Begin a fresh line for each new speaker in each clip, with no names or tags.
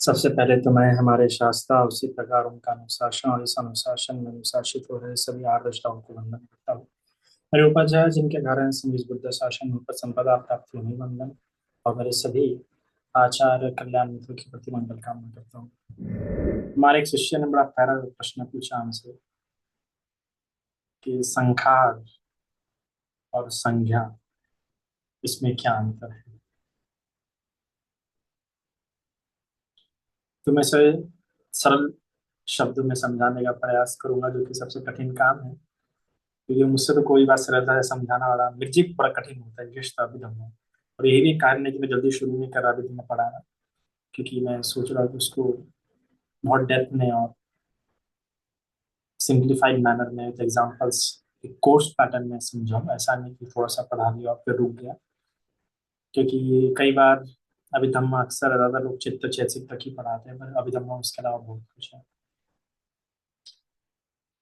सबसे पहले तो मैं हमारे शास्त्रा उसी प्रकार उनका अनुशासन और इस अनुशासन में अनुशासित हो रहे सभी आर्यष्टाओं को वंदन करता हूँ। मेरे उपजय जिनके घर इस बुद्ध शासन में संपदा प्राप्त उन्हें वंदन और मेरे सभी आचार्य कल्याण मित्रों के प्रति मंगल कामना करता हूँ। हमारे एक शिष्य ने बड़ा प्यारा प्रश्न पूछा हमसे कि संखार और संज्ञा इसमें क्या अंतर है। तो मैं इसे सरल शब्दों में समझाने का प्रयास करूंगा, जो कि सबसे कठिन काम है, क्योंकि मुझसे तो कोई बात सरलता से समझाना वाला निर्जीव बड़ा कठिन होता है, विशेषतः अभिधम में। और यही भी कारण है कि मैं जल्दी शुरू नहीं कर रहा अभिधम में पढ़ाना, क्योंकि मैं सोच रहा हूँ कि उसको बहुत डेप्थ में और सिंप्लीफाइड मैनर में विद एग्जांपल्स एक कोर्स पैटर्न में समझाऊं। ऐसा नहीं कि थोड़ा सा पढ़ा दिया और फिर रुक गया, क्योंकि ये कई बार अभिधम में अक्सर ज्यादा लोग चित्त चैतसिक तक ही पढ़ाते हैं, पर अभिधम में उसके अलावा बहुत कुछ है।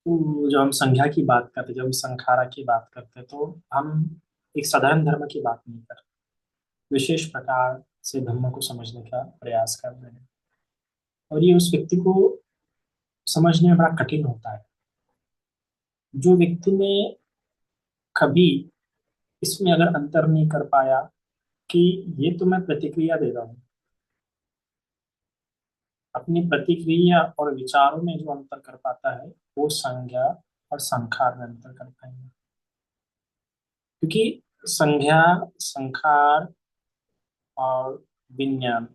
तो जब हम संज्ञा की बात करते हैं, जब हम संखारा की बात करते हैं, तो हम एक साधारण धर्म की बात नहीं कर, विशेष प्रकार से धर्म को समझने का प्रयास कर रहे हैं। और ये उस व्यक्ति को समझने में बड़ा कठिन होता है जो व्यक्ति ने कभी इसमें अगर अंतर नहीं कर पाया कि ये तो मैं प्रतिक्रिया दे रहा हूँ, अपनी प्रतिक्रिया और विचारों में जो अंतर कर पाता है वो संज्ञा और संखार में अंतर कर पाएंगे। क्योंकि संज्ञा, संखार और विज्ञान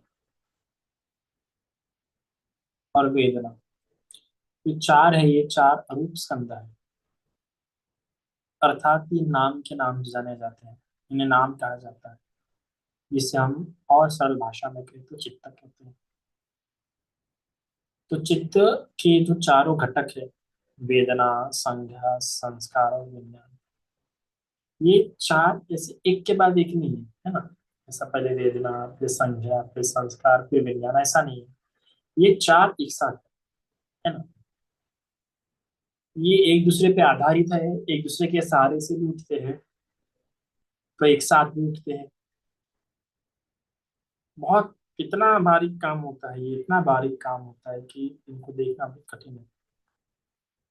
और वेदना, ये चार है, ये चार अरूप स्कंद है। अर्थात ये नाम के नाम से जाने जाते हैं, इन्हें नाम कहा जाता है, जिसे हम और सरल भाषा में कहें तो चित्त कहते हैं। तो चित्त के जो चारों घटक है, वेदना, संज्ञा, संस्कार और विज्ञान, ये चार ऐसे एक के बाद एक नहीं है ना। ऐसा पहले वेदना, फिर संज्ञा, फिर संस्कार, फिर विज्ञान, ऐसा नहीं है। ये चार एक साथ है ना। ये एक दूसरे पे आधारित है, एक दूसरे के सहारे से भी उठते हैं, तो एक साथ भी उठते हैं। बहुत इतना बारीक काम होता है, ये इतना बारीक काम होता है कि इनको देखना बहुत कठिन है।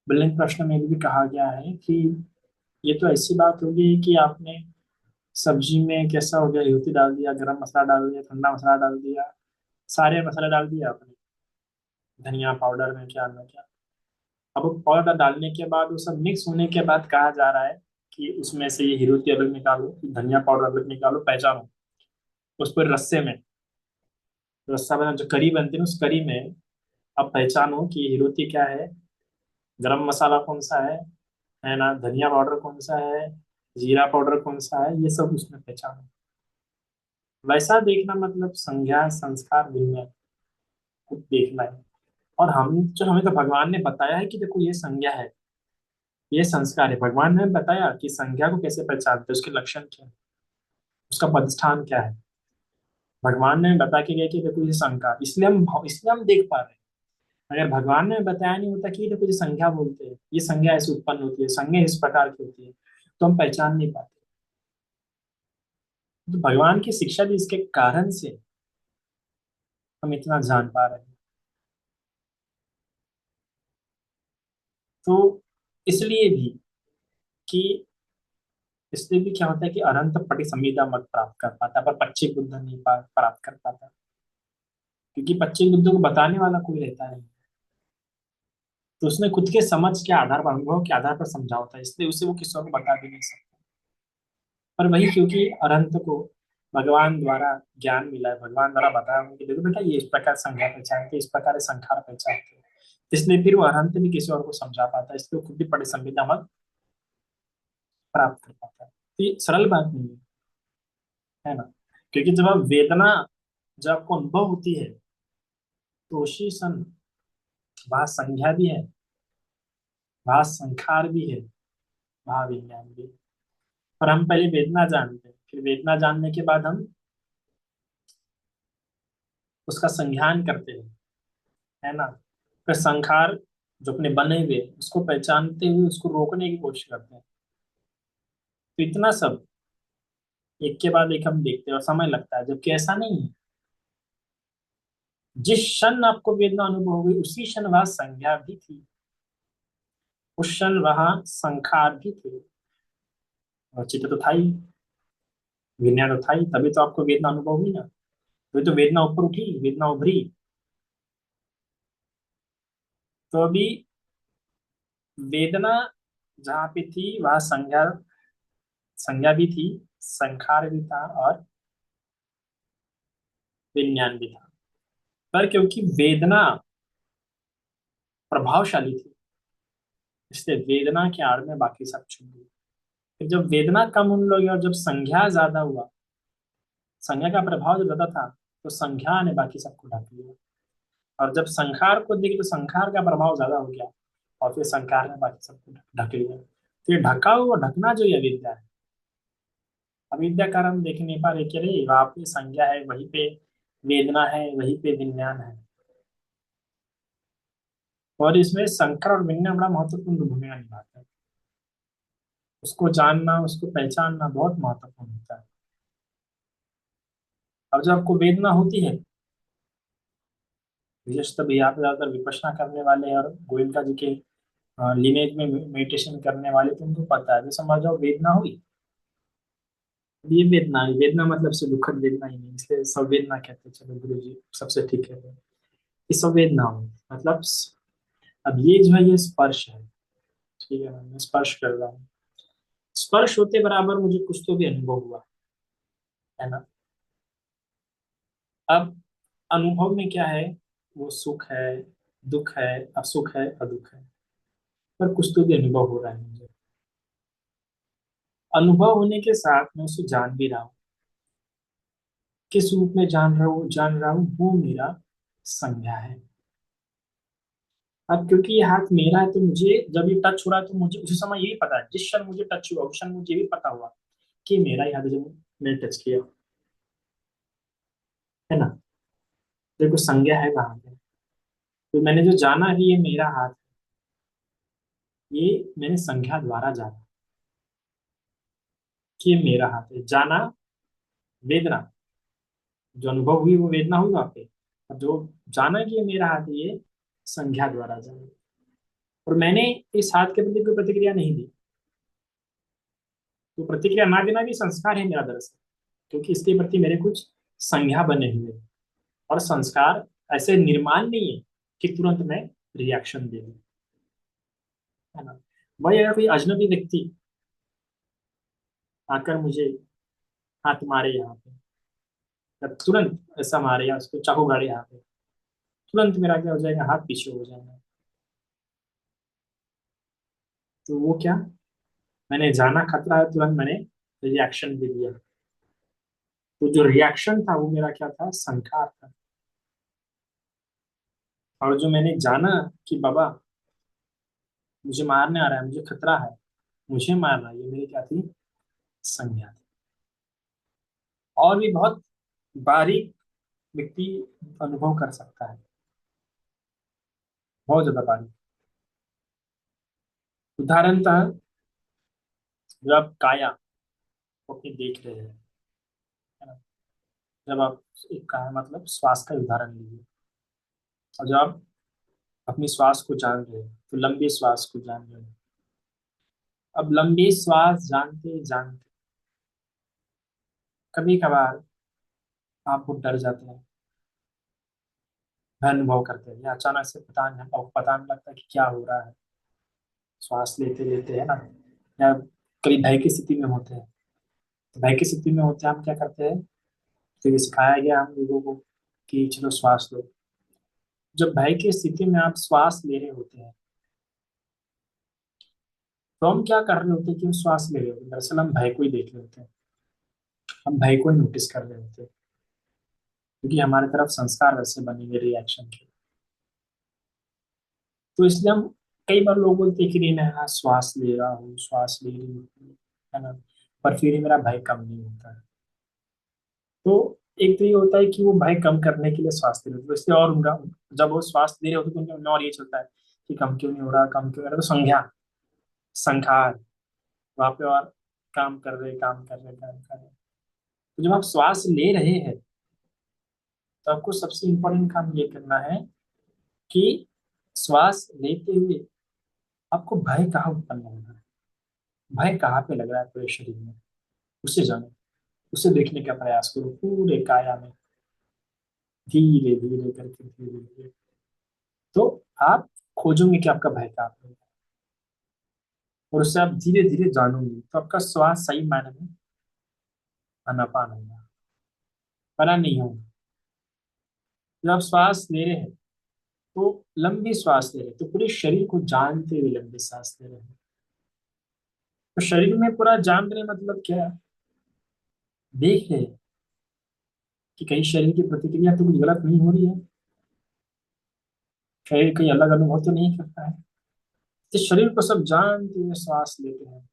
बिल्डिंग प्रश्न में भी कहा गया है कि ये तो ऐसी बात होगी कि आपने सब्जी में कैसा हो गया, यूती डाल दिया, गरम मसाला डाल दिया, ठंडा मसाला डाल दिया, सारे मसाले डाल दिया आपने, धनिया पाउडर में क्या ना क्या। अब वो पाउडर डालने के बाद वो सब मिक्स होने के बाद कहा जा रहा है कि उसमें से ये हीरोती अलग निकालो, धनिया पाउडर अलग निकालो, पहचानो उस पर रस्से में, रस्सा बना जो करी बनती है ना, उस करी में अब पहचानो कि हीरोती क्या है, गरम मसाला कौन सा है ना, धनिया पाउडर कौन सा है, जीरा पाउडर कौन सा है, ये सब उसमें पहचानो। वैसा देखना मतलब संज्ञा, संस्कार, विज्ञान को देखना है। और हम जो, हमें तो भगवान ने बताया है कि देखो ये संज्ञा है, ये संस्कार है। भगवान ने बताया कि संज्ञा को कैसे पहचानते हैं, उसके लक्षण क्या है, उसका पदस्थान क्या है। भगवान ने बता के गए कि देखो ये संज्ञा, इसलिए हम देख पा रहे हैं। अगर भगवान ने बताया नहीं होता कि ये देखो ये संज्ञा बोलते हैं, ये संज्ञा ऐसे उत्पन्न होती है, संज्ञा इस प्रकार की होती है, तो हम पहचान नहीं पाते। तो भगवान की शिक्षा भी इसके कारण से हम इतना जान पा रहे हैं। तो इसलिए भी कि इसलिए भी क्या होता है कि अनंत परिसंविदा मत प्राप्त कर पाता, पर पच्चीस बुद्ध नहीं प्राप्त कर पाता, क्योंकि पच्चीस बुद्धों को बताने वाला कोई रहता नहीं। तो उसने खुद के समझ के आधार पर, अनुभव के आधार पर समझा होता है, इसलिए उसे वो किसी को बता भी नहीं सकता। पर वही, क्योंकि अनंत को भगवान द्वारा ज्ञान मिला है, भगवान द्वारा बताया उनको कि देखो बेटा ये इस प्रकार संज्ञा पहचानते, इस प्रकार संखार पहचानते, इसलिए फिर वो अनंत भी किसी और को समझा पाता है, इसलिए वो खुद भी परिसंविदा मत प्राप्त कर पाता है। तो ये सरल बात नहीं है ना। क्योंकि जब आप वेदना, जब आपको अनुभव होती है, तो उसी सन वहां संज्ञा भी है, वहां संखार भी है, वहां विज्ञान भी है। पर हम पहले वेदना जानते हैं, फिर वेदना जानने के बाद हम उसका संज्ञान करते हैं, है ना। फिर संखार जो अपने बने हुए उसको पहचानते हुए उसको रोकने की कोशिश करते हैं। तो इतना सब एक के बाद एक हम देखते हैं और समय लगता है, जबकि ऐसा नहीं है। जिस क्षण आपको वेदना अनुभव हुई उसी क्षण वह संज्ञा भी थी, उस क्षण वहां संखार भी थे, और चित्त तो था ही, विज्ञान तो था ही, तभी तो आपको वेदना अनुभव हुई ना, तभी तो वेदना ऊपर उठी, वेदना उभरी। तो अभी वेदना जहाँ पे थी वहां संज्ञा, संज्ञा भी थी, संखार भी था, और विज्ञान भी था। पर क्योंकि वेदना प्रभावशाली थी, इसलिए वेदना के आड़ में बाकी सब छूट गई। फिर जब वेदना कम होने लगी और जब संज्ञा ज्यादा हुआ, संज्ञा का प्रभाव जब ज्यादा था, तो संज्ञा ने बाकी सबको ढक लिया। और जब संखार को देखी तो संखार का प्रभाव ज्यादा हो गया, और फिर संखार ने बाकी सबको ढक लिया। फिर ढका हुआ ढकना जो ये अविद्या है, अविद्या कारण हम देख नहीं पा रहे कि अरे वहां पे संज्ञा है, वहीं पे वेदना है, वहीं पे विज्ञान है। और इसमें संकर और विज्ञान बड़ा महत्वपूर्ण भूमिका निभाता है। उसको जानना, उसको पहचानना बहुत महत्वपूर्ण होता है। अब जब आपको वेदना होती है, विशेषतः यहाँ पे ज्यादातर विपश्यना करने वाले और गोयनका जी के लिनेज में मेडिटेशन करने वाले, तो उनको पता है, जो समझ जाओ वेदना हुई, ये वेदना है, वेदना मतलब से दुखद वेदना ही नहीं, इसलिए संवेदना कहते हैं। चलो गुरु जी सबसे ठीक कहते हैं कि संवेदना हो मतलब अब ये जो है ये स्पर्श है, ठीक है ना, मैं स्पर्श कर रहा हूँ, स्पर्श होते बराबर मुझे कुछ तो भी अनुभव हुआ, है ना। अब अनुभव में क्या है, वो सुख है, दुख है, असुख है, अदुख है, पर कुछ तो भी अनुभव हो रहा है मुझे। अनुभव होने के साथ मैं उसे जान भी रहा हूँ, किस रूप में जान रहा हूँ वो मेरा संज्ञा है। अब क्योंकि ये हाथ मेरा है, तो मुझे जब ये टच हो रहा है तो मुझे उसी समय यही पता है, जिस क्षण मुझे टच हुआ उस क्षण मुझे भी पता हुआ कि मेरा ही हाथ है, जब मैंने टच किया, है ना। देखो संज्ञा है वहां पे, तो मैंने जो जाना कि ये मेरा हाथ है, ये मैंने संज्ञा द्वारा जाना कि ये मेरा हाथ है। जाना वेदना, जो अनुभव हुई वो वेदना हुई वहां पे। और जो जाना कि ये मेरा हाथ है, ये संज्ञा द्वारा जाना। और मैंने इस हाथ के प्रति कोई प्रतिक्रिया नहीं दी, तो प्रतिक्रिया ना देना भी संस्कार है मेरा दरअसल, क्योंकि इसके प्रति मेरे कुछ संज्ञा बने हुए हैं। और संस्कार ऐसे निर्माण नहीं है कि तुरंत मैं रिएक्शन दे दूं, है ना। वही अगर कोई अजनबी व्यक्ति आकर मुझे हाथ मारे यहाँ पे, तब तुरंत ऐसा मारे या उसको चाकू गाड़े यहाँ पे, तुरंत मेरा क्या हो जाएगा, हाथ पीछे हो जाएगा। तो वो क्या, मैंने जाना खतरा है, तुरंत मैंने रिएक्शन भी दिया। तो जो रिएक्शन था वो मेरा क्या था, संकार था। और जो मैंने जाना कि बाबा मुझे मारने आ रहा है, मुझे खतरा है, मुझे मार रहा है, ये मेरी क्या थी, संज्ञा थी। और भी बहुत बारीक व्यक्ति अनुभव कर सकता है, बहुत ज्यादा बारीक। उदाहरणतः जब आप काया को अपनी देख रहे हैं, है ना, जब आप एक काया मतलब श्वास का उदाहरण लीजिए, और जब आप अपनी श्वास को जान रहे हैं, तो लंबी श्वास को जान रहे हैं। अब लंबी श्वास जानते जानते कभी कभार आप वो डर जाते हैं, भय अनुभव करते हैं, या अचानक से पता नहीं लगता कि क्या हो रहा है, श्वास लेते लेते, है ना, या कभी भय की स्थिति में होते हैं। तो भय की स्थिति में होते हैं हम क्या करते हैं, तो ये सिखाया गया हम लोगों को कि चलो श्वास लो। जब भय की स्थिति में आप श्वास ले रहे होते हैं, तो हम क्या कर रहे होते हैं कि हम श्वास ले रहे होते हैं, दरअसल हम भय को ही देख रहे होते हैं, हम भय को ही नोटिस कर रहे होते हैं, क्योंकि हमारे तरफ संस्कार वैसे बनेंगे रिएक्शन के। तो इसलिए हम कई बार लोग बोलते हैं कि नहीं मैं हाँ श्वास ले रहा हूँ, श्वास ले रही हूँ, है ना, पर फिर भी मेरा भय कम नहीं होता है। तो एक तो ये होता है कि वो भय कम करने के लिए श्वास ले रहे होते हैं, तो इसलिए और उनका जब वो श्वास ले रहे होते हैं तो उनके मन में और ये चलता है कि कम क्यों नहीं हो रहा, कम क्यों हो रहा, तो संज्ञा, संखार वहां पे और काम कर रहे, काम कर रहे, काम कर रहे। तो जब आप श्वास ले रहे हैं, तो आपको सबसे इम्पोर्टेंट काम ये करना है कि श्वास लेते हुए आपको भय कहाँ उत्पन्न हो रहा है, भय कहाँ पे लग रहा है पूरे शरीर में, उसे जानो, उसे देखने का प्रयास करो पूरे काया में, धीरे धीरे करके, धीरे धीरे। तो आप खोजोगे कि आपका भय कहाँ पे है, और उससे आप धीरे धीरे जानोगे तो आपका श्वास सही मायने में आनापान होगा, परा नहीं होगा। जब आप श्वास ले रहे हैं तो लंबी श्वास ले रहे हैं, तो पूरे शरीर को जानते हुए लंबी सांस ले रहे हैं। तो शरीर में पूरा जान रहे मतलब क्या है? देख रहे हैं कि कहीं शरीर की प्रतिक्रिया तो कुछ गलत नहीं हो रही है, शरीर कहीं अलग अनुभव तो नहीं करता है। तो शरीर को सब जानते हुए श्वास लेते हैं,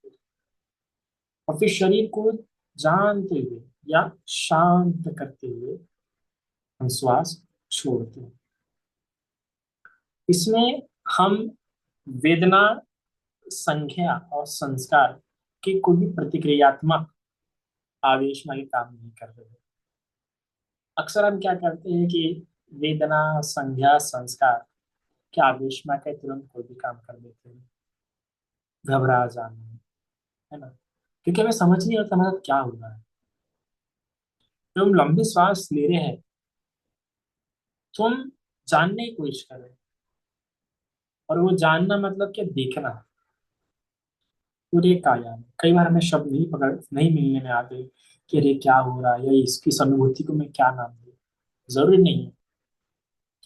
और फिर शरीर को जानते हुए या शांत करते हुए हम श्वास छोड़ते हैं। इसमें हम वेदना, संज्ञा और संस्कार की कोई भी प्रतिक्रियात्मक आवेश में ये काम नहीं कर रहे हैं। अक्सर हम क्या करते हैं कि वेदना, संज्ञा, संस्कार के आवेश में आकर तुरंत कोई भी काम कर देते हैं, घबरा जाना, है ना, क्योंकि हमें समझ नहीं आता हमारा क्या हो रहा है। तो हम लंबी श्वास ले रहे हैं तो हम जानने की कोशिश कर रहे हैं, और वो जानना मतलब क्या, देखना पूरे काया में। कई बार हमें शब्द नहीं मिलने में आते कि अरे क्या हो रहा है, या इसकी इस अनुभूति को मैं क्या नाम दूं। जरूरी नहीं है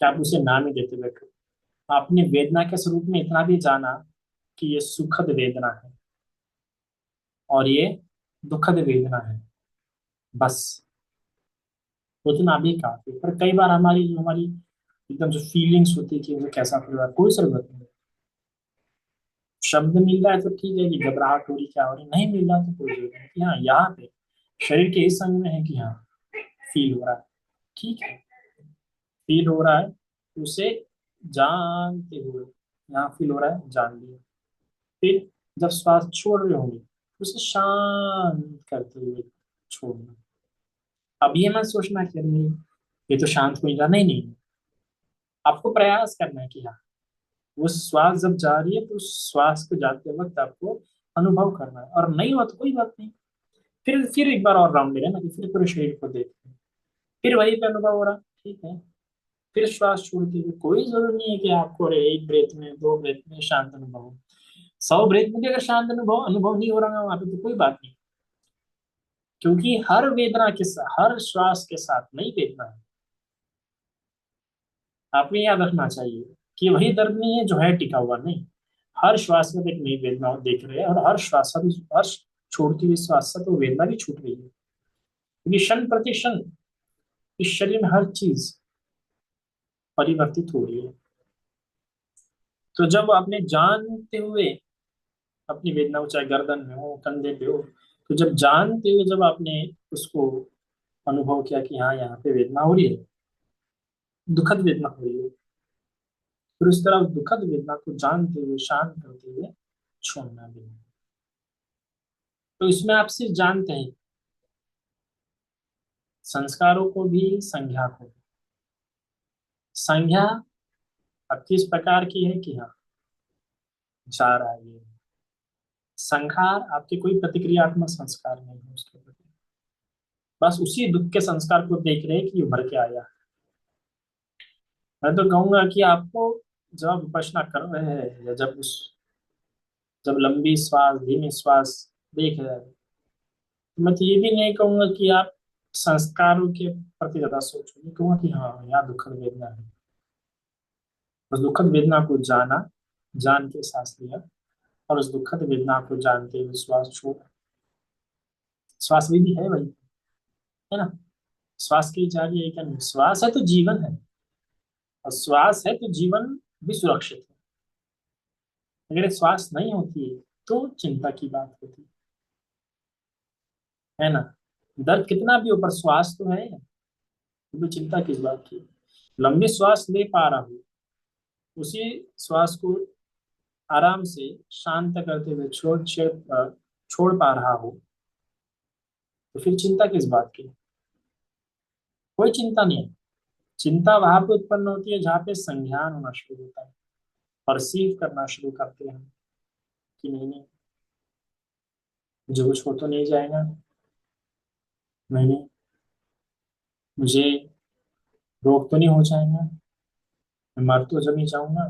कि आप उसे नाम ही देते बैठो। आपने वेदना के स्वरूप में इतना भी जाना कि ये सुखद वेदना है और ये दुखद वेदना है, बस उतना भी काफी। पर कई बार हमारी एकदम जो फीलिंग्स होती है कि मुझे कैसा फील रहा है, कोई जरूरत नहीं। शब्द मिल रहा है तो ठीक है कि घबराहट हो रही, क्या हो रही, नहीं मिल रहा तो कोई जरूरत नहीं कि हाँ यहाँ पे शरीर के इस अंग में है कि हाँ फील हो रहा है, ठीक है, फील हो रहा है तो उसे जानते हुए, यहाँ फील हो रहा है जान लिया। फिर जब श्वास छोड़ रहे होंगे तो उसे शांत करते हुए छोड़ना। अब ये मत सोचना कि नहीं ये तो शांत हो ही रहा, नहीं नहीं, आपको प्रयास करना है कि हाँ वो श्वास जब जा रही है तो उस श्वास को जाते वक्त आपको अनुभव करना है, और नहीं हुआ तो कोई बात नहीं, फिर एक बार और राउंड ले लेना कि फिर पूरे शरीर को देखते हैं, फिर वहीं पे अनुभव हो रहा, ठीक है। फिर श्वास छोड़ते हुए, कोई जरूरी नहीं है कि आपको अरे एक ब्रेथ में, दो ब्रेथ में शांत अनुभव हो, 100 ब्रेथ में भी अगर शांत अनुभव अनुभव नहीं हो रहा है वहां पे तो कोई बात नहीं, क्योंकि हर वेदना के साथ, हर श्वास के साथ नई वेदना है। आपको याद रखना चाहिए कि वही दर्द नहीं है जो है टिका हुआ, नहीं, हर श्वास में एक नई वेदना देख रहे हैं, और हर श्वास भी, हर छोड़ती हुई श्वास से तो वेदना भी छूट रही है, क्योंकि क्षण प्रति क्षण इस शरीर में हर चीज परिवर्तित हो रही है। तो जब आपने जानते हुए अपनी वेदना को, चाहे गर्दन में हो, कंधे पे हो, तो जब जानते हुए जब आपने उसको अनुभव किया कि हाँ यहाँ पे वेदना हो रही है, दुखद वेदना हो रही है, फिर उस तरह उस दुखद वेदना को जानते हुए, शांत करते हुए छोड़ना भी है। तो इसमें आप सिर्फ जानते हैं संस्कारों को भी, संज्ञा को भी। संज्ञा आपकी इस प्रकार की है कि हाँ जा रहा है ये, संखार आपके कोई प्रतिक्रियात्मक संस्कार नहीं है उसके प्रति, बस उसी दुख के संस्कार को देख रहे हैं कि उभर के आया। मैं तो कहूंगा कि आपको जब आप विपश्यना कर रहे हैं, या जब लंबी श्वास, धीमी श्वास देख रहे हैं, तो मैं तो ये भी नहीं कहूंगा कि आप संस्कारों के प्रति ज्यादा सोचो, मैं कहूंगा कि हाँ यहाँ दुखद वेदना है, उस दुखद वेदना को जाना, जान के सांस लिया, और उस दुखद वेदना को जानते हुए श्वास छोड़ा। श्वास भी है वही, है ना, श्वास की जा रही है क्या, नहीं, श्वास है तो जीवन है, और श्वास है तो जीवन भी सुरक्षित है। अगर श्वास नहीं होती है तो चिंता की बात होती है ना, दर्द कितना भी हो पर श्वास तो है, तो भी चिंता किस बात की। लंबी श्वास ले पा रहा हूँ, उसी श्वास को आराम से शांत करते हुए छोड़ पा रहा हूँ, तो फिर चिंता किस बात की, कोई चिंता नहीं है। चिंता वहां पे उत्पन्न होती है जहाँ पे संज्ञान होना शुरू होता है, परसीव करना शुरू करते हैं कि नहीं नहीं, मुझे कुछ हो तो नहीं जाएगा, नहीं नहीं, मुझे रोग तो नहीं हो जाएगा, मैं मर तो जब नहीं जाऊंगा,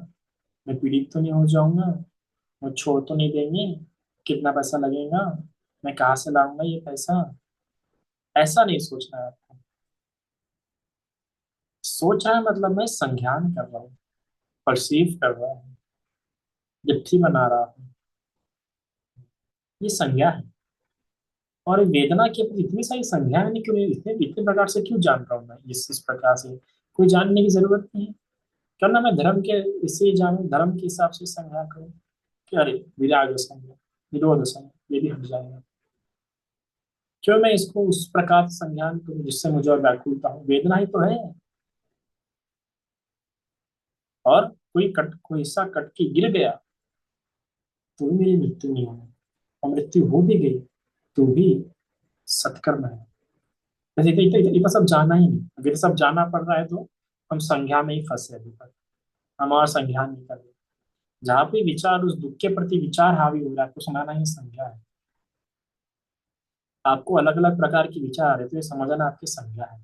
मैं पीड़ित तो नहीं हो जाऊंगा, मुझे छोड़ तो नहीं देंगे, कितना पैसा लगेगा, मैं कहाँ से लाऊंगा ये पैसा। ऐसा नहीं सोचना है आपको। सोच रहा है मतलब मैं संज्ञान कर रहा हूँ, परसीव कर रहा हूँ, चिट्ठी बना रहा हूँ, ये संज्ञा है। और वेदना के प्रति इतनी सारी संज्ञाएं नहीं, क्यों इतने इतने प्रकार से क्यों जान रहा हूँ मैं इस प्रकार से। कोई जानने की जरूरत नहीं है। क्यों ना मैं धर्म के इससे जानूं, धर्म के हिसाब से संज्ञा करूं कि अरे विराग संज्ञा, निरोध संज्ञा, ये भी हट जाएगा। क्यों मैं इसको उस प्रकार से संज्ञान करूं जिससे मुझे और व्याकुलता हो, वेदना ही तो है। और कोई हिस्सा कट के गिर गया तो भी मेरी मृत्यु नहीं होगी, और मृत्यु हो भी गई तो भी सत्कर्म है। वैसे ये तो सब जाना ही नहीं, अगर ये सब जाना पड़ रहा है तो हम संज्ञा में ही फंसे अभी तक, हम और संज्ञा नहीं कर रहे। जहाँ पे विचार, उस दुख के प्रति विचार हावी हो रहा है, आपको सुनाना ही संज्ञा है। आपको अलग अलग प्रकार के विचार आ रहे तो ये समझना आपकी संज्ञा है।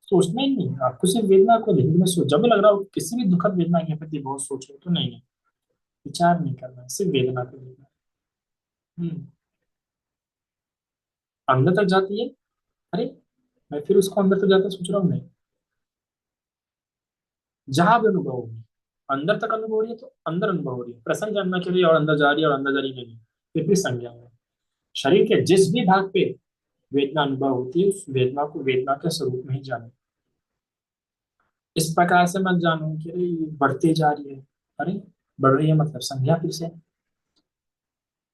सोचना ही नहीं, आपको सिर्फ वेदना को देखने में सोच, जब भी लग रहा हो किसी भी दुखद वेदना के प्रति बहुत सोचो तो नहीं नहीं, विचार नहीं करना है, सिर्फ वेदना को देखना है। अंदर तक जाती है, अरे मैं फिर उसको अंदर तक जाता सोच रहा हूँ, नहीं, जहां भी अनुभव होगी, अंदर तक अनुभव हो रही है तो अंदर अनुभव हो रही है, प्रसंग जानना के लिए और अंदर जा रही है और अंदर जा रही नहीं, फिर भी संज्ञा है। शरीर के जिस भी भाग पे वेदना अनुभव होती है, उस वेदना को वेदना के स्वरूप में ही जानो। इस प्रकार से मत जानो कि अरे ये बढ़ती जा रही है, अरे बढ़ रही है मतलब संज्ञा फिर से।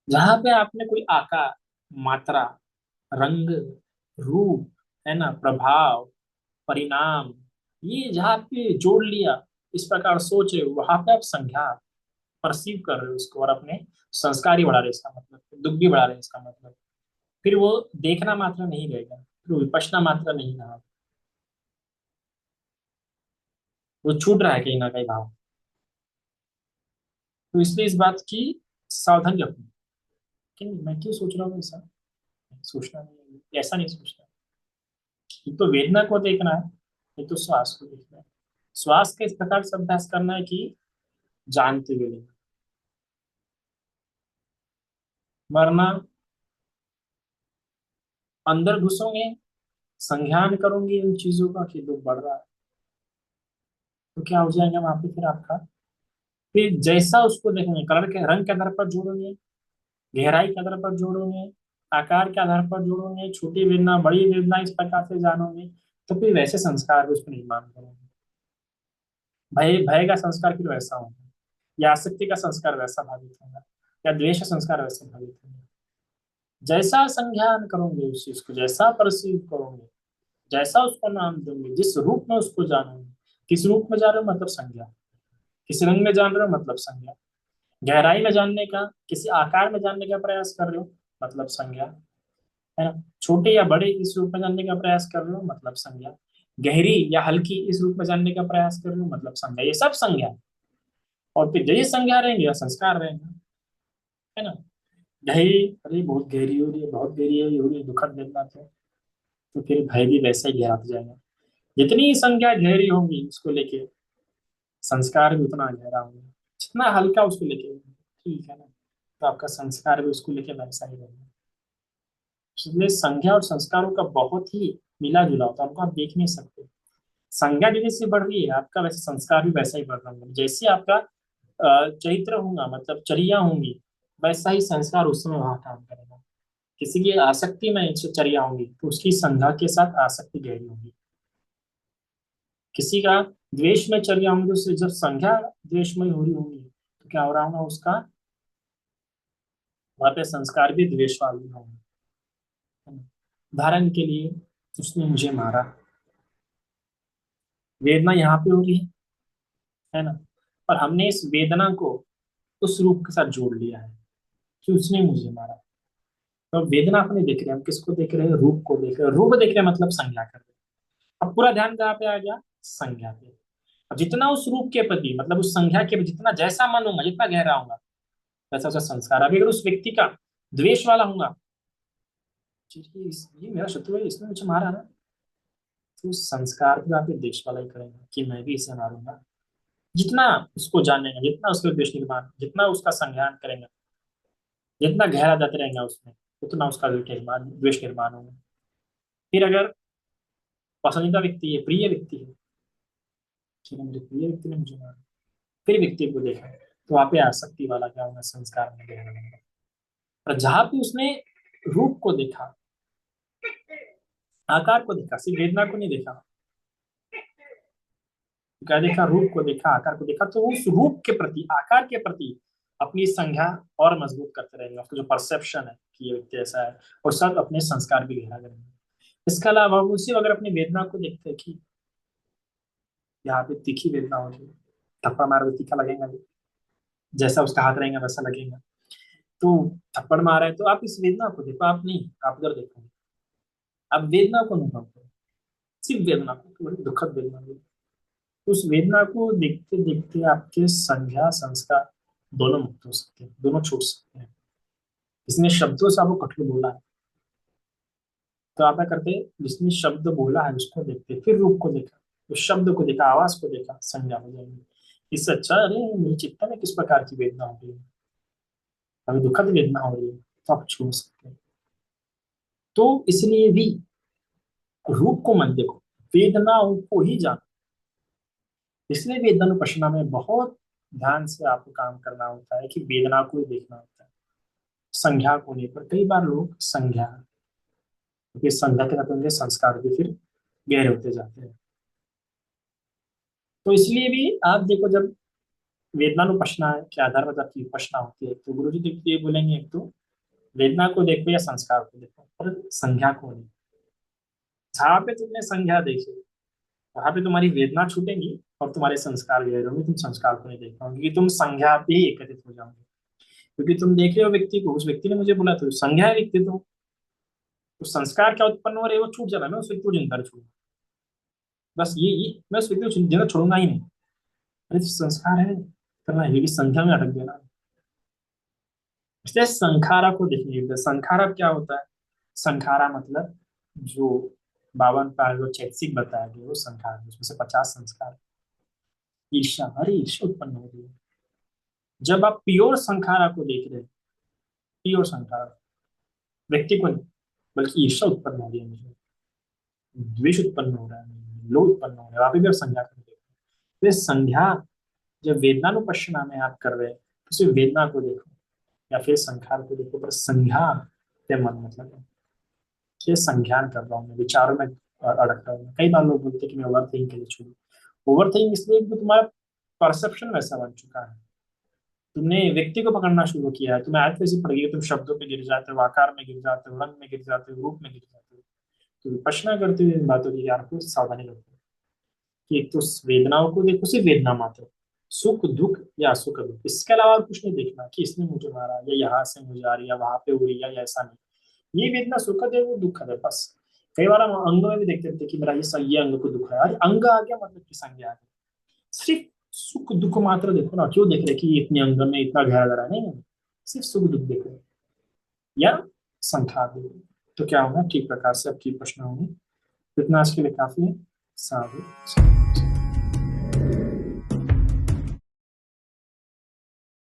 जहां पे आपने कोई आकार, मात्रा, रंग, रूप, है ना, प्रभाव, परिणाम, ये जहाँ पे जोड़ लिया, इस प्रकार सोचे, वहां पे आप संज्ञा परसीव कर रहे हो उसको, और अपने संस्कार ही बढ़ा रहे हैं, इसका मतलब दुख भी बढ़ा रहे हैं इसका मतलब। फिर वो देखना मात्र नहीं रहेगा, फिर वो विपश्यना मात्र नहीं रहा, वो छूट रहा है कहीं ना कहीं भाव। तो इसलिए इस बात की सावधानी रखनी कि नहीं, मैं क्यों सोच रहा हूँ ऐसा, सोचना नहीं है, ऐसा नहीं सोचना। एक तो वेदना को देखना है, एक तो श्वास को देखना है। श्वास का इस प्रकार से अभ्यास करना है कि जानते हुए लेना। वरना अंदर घुसोगे, संज्ञान करोगे उन चीजों का कि दुख बढ़ रहा है, तो क्या हो जाएगा वहां पे फिर आपका। फिर जैसा उसको देखेंगे, कलर के रंग के आधार पर जोड़ोगे, गहराई के आधार पर जोड़ोगे, आकार के आधार पर जोड़ोगे, छोटी वेदना बड़ी वेदना इस प्रकार से जानोगे, तो फिर वैसे संस्कार उस पर निर्माण करोगे। भय भय का संस्कार फिर वैसा होगा, या आसक्ति का संस्कार वैसा भावित होगा, या द्वेष का संस्कार वैसे भावित होगा। जैसा संज्ञान करोगे उस चीज को, जैसा परसीव करोगे, जैसा उसको नाम दोगे, जिस रूप में उसको जानोगे, किस रूप में जान रहे हो मतलब संज्ञा, किस रंग में जान रहे हो मतलब संज्ञा, गहराई में जानने का, किसी आकार में जानने का प्रयास कर रहे हो मतलब संज्ञा, है ना, छोटे या बड़े इस रूप में जानने का प्रयास कर रहे हो मतलब संज्ञा, गहरी या हल्की इस रूप में जानने का प्रयास कर रहे हो मतलब संज्ञा, ये सब संज्ञा है। और फिर जैसे संज्ञा रहेंगे या संस्कार रहेंगे, है ना। गहरी, अरे बहुत गहरी हो रही है, बहुत गहरी हो रही है, दुखद वेदना, तो फिर भय भी वैसे ही गहराता जाएगा। जितनी संज्ञा गहरी होगी उसको लेके, संस्कार भी उतना गहरा होगा। जितना हल्का उसको लेके, ठीक है ना, तो आपका संस्कार भी उसको लेके वैसा ही रहेगा। इसलिए संज्ञा और संस्कारों का बहुत ही मिला जुला होता है, उनको आप देख नहीं सकते। संज्ञा जैसे बढ़ रही है आपका, वैसे संस्कार भी वैसा ही बढ़ रहा होगा। जैसे आपका चरित्र होगा, मतलब चर्या होंगी, वैसा ही संस्कार उस समय वहां काम करेगा। किसी की आसक्ति में चर्या होगी तो उसकी संज्ञा के साथ आसक्ति गहरी होगी। किसी का द्वेष में चर्या होंगी तो उससे जब संज्ञा द्वेष में हो रही होगी तो क्या हो रहा होगा उसका, वहां पे संस्कार भी द्वेष वाले होंगे, है ना? उदाहरण के लिए, उसने मुझे मारा, वेदना यहाँ पे हो रही है ना, और हमने इस वेदना को उस रूप के साथ जोड़ लिया है कि उसने मुझे मारा। तो वेदना को नहीं देख रहे, हम किसको देख रहे हैं, रूप को देख रहे हैं। रूप देख रहे हैं मतलब संज्ञा कर रहे हैं। अब पूरा ध्यान कहाँ पे आ गया? संज्ञा पे। अब जितना उस रूप के प्रति, मतलब उस संज्ञा के प्रति जितना जैसा मन होगा, जितना गहरा होगा, वैसा उसका संस्कार। अभी अगर उस व्यक्ति का द्वेष वाला होगा, ये मेरा शत्रु है, इसने मुझे मारा ना, तो उस संस्कार भी आप द्वेष वाला ही करेंगे कि मैं भी इसे मारूंगा। जितना उसको जानेंगे, जितना उसके द्वेष निर्माण, जितना उसका संज्ञान करेंगे, जितना गहरा जाते रहेंगे उसमें, उतना उसका द्वेष निर्माण होगा। फिर अगर पसंदीदा व्यक्ति है, प्रिय व्यक्ति है, ठीक है, मेरे प्रिय व्यक्ति ने मुझे मारा, फिर व्यक्ति को देखा, तो वहां पे आसक्ति वाला क्या होगा? संस्कार में गहरा होगा। और जहां पे उसने रूप को देखा, आकार को देखा, सिर्फ वेदना को नहीं देखा, क्या देखा? रूप को देखा, आकार को देखा, तो उस रूप के प्रति, आकार के प्रति अपनी संज्ञा और मजबूत करते रहेंगे, उसका जो परसेप्शन है कि ये व्यक्ति ऐसा है, और साथ अपने संस्कार भी गहरा करेंगे। इसके अलावा हम उसी अगर अपनी वेदना को देखते हैं कि यहाँ पे तीखी वेदना हो रही है, थप्पड़ मारो तो तीखा लगेगा भी, जैसा उसका हाथ रहेगा वैसा लगेगा। तो थप्पड़ मारा है तो आप इस वेदना को देखो, आप नहीं, आप उधर देखो, आप वेदना को अनुभव करो, सिर्फ वेदना को, बड़ी दुखद वेदना है। उस वेदना को देखते देखते आपके संज्ञा संस्कार दोनों मुक्त हो सकते हैं, दोनों छूट सकते हैं। इसने शब्दों से आपको कठोर बोला है, तो आप क्या करते हैं? जिसने शब्द बोला है उसको देखते, फिर रूप को देखा, उस शब्द को देखा, आवाज को देखा, संज्ञा हो जाएगी। इससे अच्छा, अरे मेरे चित्त में किस प्रकार की वेदना हो रही है, अभी दुखद वेदना हो रही है, तो आप छोड़ सकते हैं। तो इसलिए भी रूप को मत देखो, वेदनाओं को ही जानो। इसलिए वेदनानुपश्यना में बहुत ध्यान से आपको काम करना होता है कि वेदना को ही देखना होता है, संज्ञा को नहीं। पर कई बार लोग संज्ञा, क्योंकि संज्ञा के साथ उनके संस्कार भी फिर गहरे होते जाते हैं। तो इसलिए भी आप देखो, जब वेदनानुपश्यना के आधार पर आपकी विपश्यना होती है, तो गुरु जी देखते ये बोलेंगे, एक तो वेदना को देखो या संस्कार को देखो, पर संज्ञा को नहीं। जहाँ पे तुमने संज्ञा देखी, वहां पे तुम्हारी वेदना छूटेंगी और तुम्हारे संस्कार गहरे होंगे, तुम संस्कार को नहीं देख पाओगे, क्योंकि तुम संज्ञा पे ही एकत्रित हो जाओगे। क्योंकि तुम देख रहे हो व्यक्ति को, उस व्यक्ति ने मुझे बोला, तो संज्ञा है व्यक्ति, तो संस्कार क्या उत्पन्न हो रहे हैं वो छूट जाना, मैं उस व्यक्ति को जिंदा छोड़ूंगा। बस ये मैं उस व्यक्ति को जिंदा छोड़ूंगा ही नहीं। अरे तो संस्कार है, करना है, क्योंकि संख्या में अटक देना। इसलिए संखारा को देखिए, संखारा क्या होता है? संखारा मतलब जो 52 पार जो चैतसिक बताया गया वो संखार है, उसमें से 50 संस्कार। ईर्षा, अरे ईर्षा उत्पन्न हो रही है, जब आप प्योर संखारा को देख रहे हैं, प्योर संखारा, व्यक्ति को नहीं, बल्कि ईर्षा उत्पन्न हो रही है मुझे, द्वेष उत्पन्न हो रहा है, लोभ उत्पन्न हो रहा है, वहां पे भी आप संज्ञा कर देखो। तो ये संज्ञा जब वेदनानुपश्यना में आप कर रहे हैं, तो सिर्फ वेदना को देखो या फिर संखार को देखो, पर संज्ञा पे मन मतलब है कि संज्ञान कर रहा हूँ मैं, विचारों में अड़क रहा हूँ। कई बार लोग बोलते हैं कि मैं ओवर थिंक के लिए छोड़ू। ओवर थिंक इसलिए कि तुम्हारा परसेप्शन वैसा बन चुका है, तुमने व्यक्ति को पकड़ना शुरू किया है, तुम्हें आदत वैसी पड़ गई है, तुम शब्दों पे गिर जाते हो, आकार में गिर जाते हो, रंग में गिर जाते हो, रूप में गिर जाते हो। तो विपश्यना करते हुए इन बातों की आपको सावधानी रखो कि एक तो वेदनाओं को देखो, सिर्फ वेदना मात्र, सुख दुख या असुख दुख, इसके अलावा और कुछ नहीं देखना कि इसने मुझे मारा, या यहाँ से मुझे आ रही है, वहां पे हो रही है, या ऐसा नहीं। ये वेदना सुखद है, वो दुखद है, बस। कई बार हम अंगों में भी देखते थे कि मेरा ये अंग को दुख है, अरे अंग आ गया मतलब की संज्ञा आ गई। सिर्फ सुख दुख मात्र देखो ना, क्यों देख रहे कि इतने अंग में इतना गहरा गहरा नहीं है, सिर्फ सुख दुख देखो या संख्या देखो, तो क्या होगा? ठीक प्रकार से आपकी प्रश्न होंगे। इतना आज के लिए काफी है। साधु।